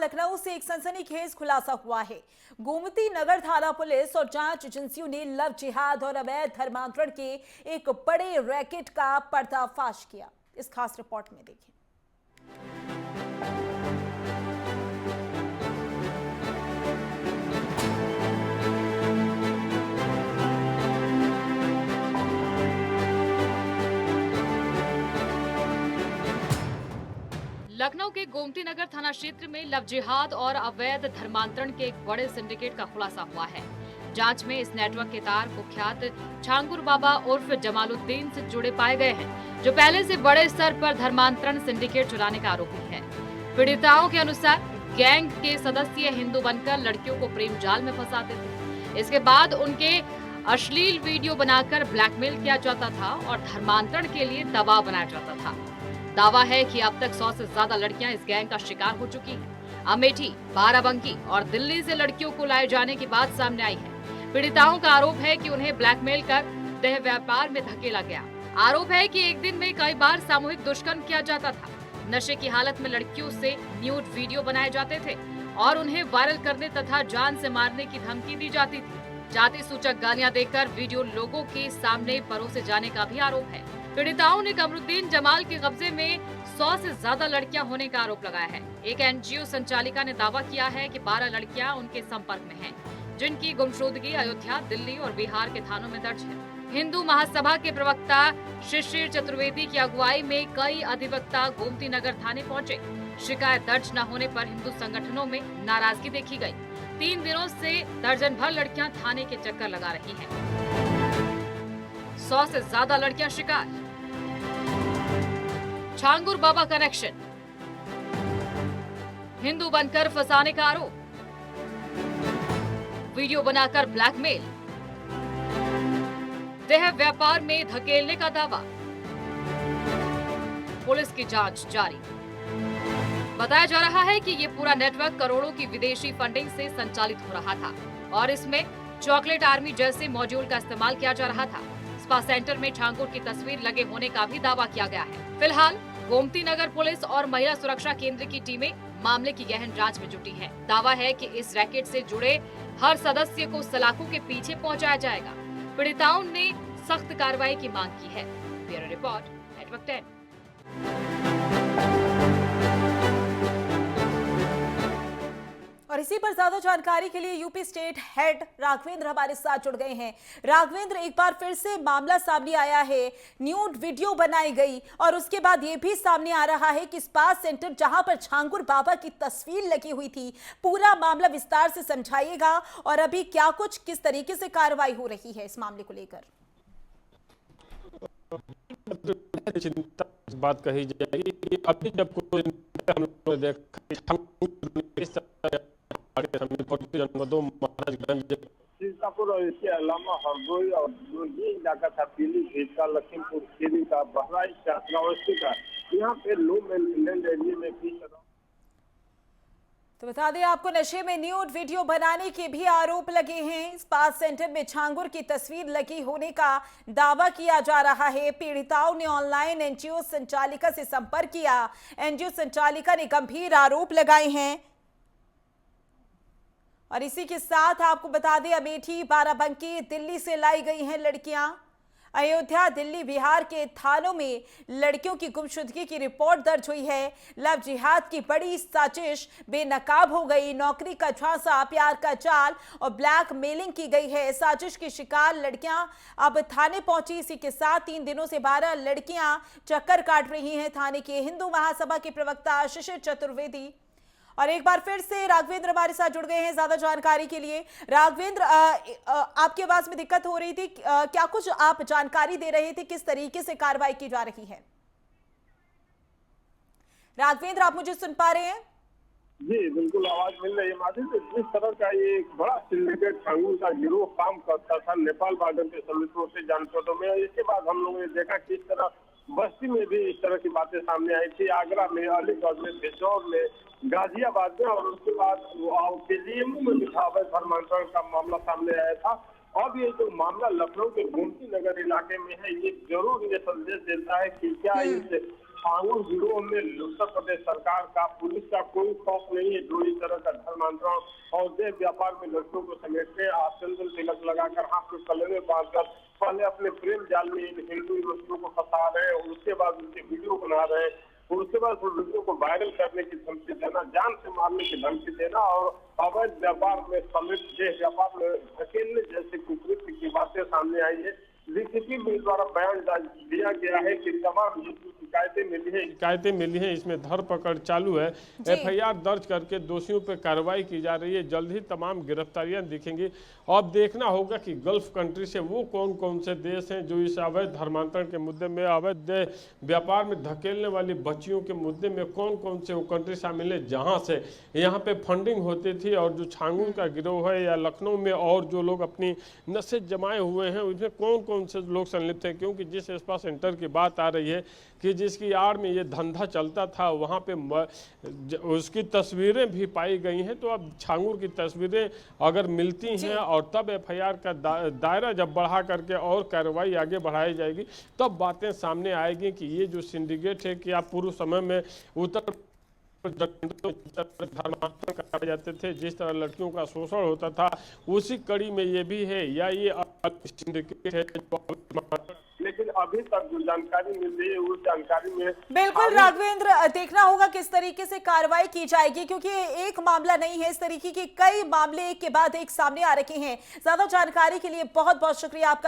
लखनऊ से एक सनसनीखेज खुलासा हुआ है। गोमती नगर थाना पुलिस और जांच एजेंसियों ने लव जिहाद और अवैध धर्मांतरण के एक बड़े रैकेट का पर्दाफाश किया। इस खास रिपोर्ट में देखिए। लखनऊ के गोमती नगर थाना क्षेत्र में लव जिहाद और अवैध धर्मांतरण के एक बड़े सिंडिकेट का खुलासा हुआ है। जांच में इस नेटवर्क के तार कुख्यात छांगुर बाबा उर्फ जमालुद्दीन से जुड़े पाए गए हैं, जो पहले से बड़े स्तर पर धर्मांतरण सिंडिकेट चलाने का आरोपी है। पीड़िताओं के अनुसार गैंग के सदस्य हिंदू बनकर लड़कियों को प्रेम जाल में फंसाते थे। इसके बाद उनके अश्लील वीडियो बनाकर ब्लैकमेल किया जाता था और धर्मांतरण के लिए दबाव बनाया जाता था। दावा है कि अब तक 100 से ज्यादा लड़कियां इस गैंग का शिकार हो चुकी हैं। अमेठी, बाराबंकी और दिल्ली से लड़कियों को लाए जाने की बात सामने आई है। पीड़िताओं का आरोप है कि उन्हें ब्लैकमेल कर देह व्यापार में धकेला गया। आरोप है कि एक दिन में कई बार सामूहिक दुष्कर्म किया जाता था। नशे की हालत में लड़कियों से न्यूड वीडियो बनाए जाते थे और उन्हें वायरल करने तथा जान से मारने की धमकी दी जाती थी। जाति सूचक गालियां देकर वीडियो लोगों के सामने परोसे जाने का भी आरोप है। पीड़िताओं ने कमरुद्दीन जमाल के कब्जे में 100 से ज्यादा लड़कियां होने का आरोप लगाया है। एक एनजीओ संचालिका ने दावा किया है कि 12 लड़कियां उनके संपर्क में हैं, जिनकी गुमशुदगी अयोध्या, दिल्ली और बिहार के थानों में दर्ज है। हिंदू महासभा के प्रवक्ता शिशिर चतुर्वेदी की अगुवाई में कई अधिवक्ता गोमती नगर थाने पहुंचे। शिकायत दर्ज न होने पर हिंदू संगठनों में नाराजगी देखी गई। 3 दिनों से दर्जन भर लड़कियां थाने के चक्कर लगा रही हैं। 100 से ज्यादा लड़कियां शिकार। छांगुर बाबा कनेक्शन, हिंदू बनकर फंसाने का आरोप, वीडियो बनाकर ब्लैकमेल, देह व्यापार में धकेलने का दावा। पुलिस की जांच जारी। बताया जा रहा है कि ये पूरा नेटवर्क करोड़ों की विदेशी फंडिंग से संचालित हो रहा था और इसमें चॉकलेट आर्मी जैसे मॉड्यूल का इस्तेमाल किया जा रहा था। स्पा सेंटर में छांगुर की तस्वीर लगे होने का भी दावा किया गया है। फिलहाल गोमती नगर पुलिस और महिला सुरक्षा केंद्र की टीमें मामले की गहन जांच में जुटी हैं। दावा है कि इस रैकेट से जुड़े हर सदस्य को सलाखों के पीछे पहुंचाया जाएगा। पीड़िताओं ने सख्त कार्रवाई की मांग की है। Bureau report, network 10। और इसी पर ज्यादा जानकारी के लिए यूपी स्टेट हेड राघवेंद्र हमारे साथ जुड़ गए हैं। राघवेंद्र, एक बार फिर से मामला सामने आया है, न्यूड वीडियो बनाई गई और उसके बाद यह भी सामने आ रहा है कि स्पा सेंटर जहां पर छांगुर बाबा की तस्वीर लगी हुई थी, पूरा मामला विस्तार से समझाइएगा और अभी क्या कुछ किस तरीके से कार्रवाई हो रही है इस मामले को लेकर। चिंता बात कही जाएगी कि अभी जब कोई हम लोगों ने देखा जनपदों महाराजगंज, सीतापुर और इसके अलावा हरदोई और जो ये इलाका था पीलीभीत का, लखीमपुर खीरी का, बहराइच का, श्रावस्ती का, यहाँ पे लो मेंटेनेंस एरिया में भी। तो बता दें आपको, नशे में न्यूड वीडियो बनाने के भी आरोप लगे हैं। स्पा सेंटर में छांगुर की तस्वीर लगी होने का दावा किया जा रहा है। पीड़िताओं ने ऑनलाइन एनजीओ संचालिका से संपर्क किया। एनजीओ संचालिका ने गंभीर आरोप लगाए हैं। और इसी के साथ आपको बता दें, अमेठी, बाराबंकी, दिल्ली से लाई गई हैं लड़कियां। अयोध्या, दिल्ली, बिहार के थानों में लड़कियों की गुमशुदगी की रिपोर्ट दर्ज हुई है। लव जिहाद की बड़ी साजिश बेनकाब हो गई। नौकरी का झांसा, प्यार का जाल और ब्लैक मेलिंग की गई है। साजिश की शिकार लड़कियां अब थाने पहुंची। इसी के साथ 3 दिनों से 12 लड़कियां चक्कर काट रही हैं थाने के। हिंदू महासभा के प्रवक्ता शिशिर चतुर्वेदी और एक बार फिर से राघवेंद्र हमारे साथ जुड़ गए हैं ज्यादा जानकारी के लिए। राघवेंद्र, आपकी आवाज में दिक्कत हो रही थी, क्या कुछ आप जानकारी दे रहे थे, किस तरीके से कार्रवाई की जा रही है? राघवेंद्र, आप मुझे सुन पा रहे हैं? जी बिल्कुल, आवाज मिल रही है माधुरी। तो इस तरह का ये एक बड़ा सिंडिकेट छांगुर का गिरोह काम करता था नेपाल बॉर्डर के समीप से जानपदों में। इसके बाद हम लोगों ने देखा किस तरह बस्ती में भी इस तरह की बातें सामने आई थी। आगरा में, अलीगढ़ में, पेशौर में, गाजियाबाद में और उसके बाद केजीएमयू में भी धर्मांतरण का मामला सामने आया था। अब ये जो मामला लखनऊ के गोमती नगर इलाके में है, ये जरूर ये संदेश देता है कि क्या इस छांगुर गिरोह में उत्तर प्रदेश सरकार का, पुलिस का कोई खौफ नहीं है, जो इस तरह का धर्मांतरण और देह व्यापार में लड़कियों को समेटते हैं, चंदन तिलक लगाकर, हाथ में कलमे बांधकर पहले अपने प्रेम जाल में इन हिंदू युवतियों को फंसा रहे हैं, उसके बाद उनके वीडियो बना रहे हैं, और उसके बाद उस वीडियो को वायरल करने की धमकी देना, जान से मारने की धमकी देना और अवैध व्यापार में समेत देह व्यापार में धकेलने जैसे कुकृत्य की बातें सामने आई है। डीसीपी द्वारा बयान दिया गया है कि तमाम शिकायतें मिली हैं, इसमें धरपकड़ चालू है, एफआईआर दर्ज करके दोषियों पर कार्रवाई की जा रही है। जल्द ही तमाम गिरफ्तारियां दिखेंगी। अब देखना होगा कि गल्फ कंट्री से वो कौन कौन से देश हैं जो इस अवैध धर्मांतरण के मुद्दे में, अवैध व्यापार में धकेलने वाली बच्चियों के मुद्दे में कौन कौन से वो कंट्री शामिल है जहाँ से यहाँ पे फंडिंग होती थी। और जो छांगुर का गिरोह है या लखनऊ में और जो लोग अपनी नसें जमाए हुए हैं, उसमें कौन कौन से लोग संलिप्त हैं, क्योंकि जिस स्पा सेंटर की बात आ रही है कि जिसकी आड़ में ये धंधा चलता था, वहाँ पे उसकी तस्वीरें भी पाई गई हैं। तो अब छांगुर की तस्वीरें अगर मिलती हैं और तब एफआईआर का दायरा जब बढ़ा करके और कार्रवाई आगे बढ़ाई जाएगी, तब बातें सामने आएगी कि ये जो सिंडिकेट है कि आप पूर्व समय में उत्तर धर्मांतरण कराए जाते थे, जिस तरह लड़कियों का शोषण होता था, उसी कड़ी में ये भी है या ये सिंडिकेट है। लेकिन अभी तक जो जानकारी मिल रही है उस जानकारी में बिल्कुल राघवेंद्र, देखना होगा किस तरीके से कार्रवाई की जाएगी, क्योंकि एक मामला नहीं है, इस तरीके के कई मामले एक के बाद एक सामने आ रखे हैं। ज्यादा जानकारी के लिए बहुत बहुत शुक्रिया आपका।